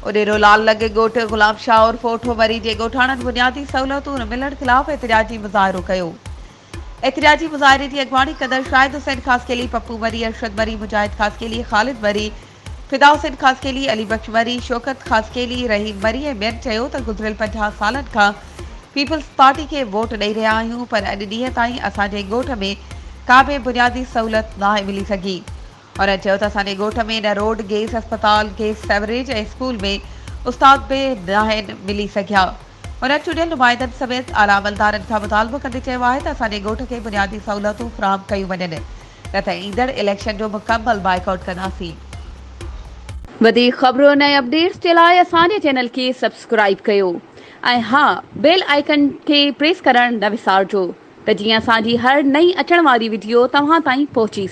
उडेरो लाल लगे ॻोठ गुलाब शाह और फोठो मरी जे ॻोठाणनि बुनियादी सहूलियतूं न मिलण ख़िलाफ़ एतिजाजी मुज़ाहिरो कयो। एतिजाजी मुज़ाहिरे जी अॻवानी कंदड़ शाहिद हुसैन ख़ासकेली, पप्पू मरी, अरशद मरी, मुजाहिद ख़ासकेली, ख़ालिद मरी, फिदा हुसैन ख़ासकेली, अली बख्श मरी, शौकत ख़ासकेली, रहीम मरी ऐं ॿियनि चयो त गुज़िरियल 50 सालनि खां पीपल्स पार्टी खे वोट ॾेई रहिया आहियूं, पर अॼु ॾींहं ताईं असांजे ॻोठ में का बि बुनियादी सहूलियत नाहे मिली सघी। और चयो त असांजे ॻोठ में न रोड, गैस अस्पताल, गैस सेवरेज ऐं स्कूल में उस्ताद बि नाहिनि मिली सघिया। उन चूंडियल नुमाइंदनि समेत आला अमलदारनि खां मुतालबो कंदे चयो आहे त असांजे ॻोठ खे बुनियादी सहूलियतूं फ़राहम कयूं वञनि, न त ईंदड़ इलेक्शन जो मुकमल बाइकआउट कंदासीं। वधीक ख़बरुनि ऐं अपडेट्स जे लाइ असांजे चैनल खे सब्सक्राइब कयो ऐं हा, बेल आइकन खे प्रेस करणु न विसारिजो त जीअं असांजी हर नई अचण वारी वीडियो तव्हां ताईं पहुची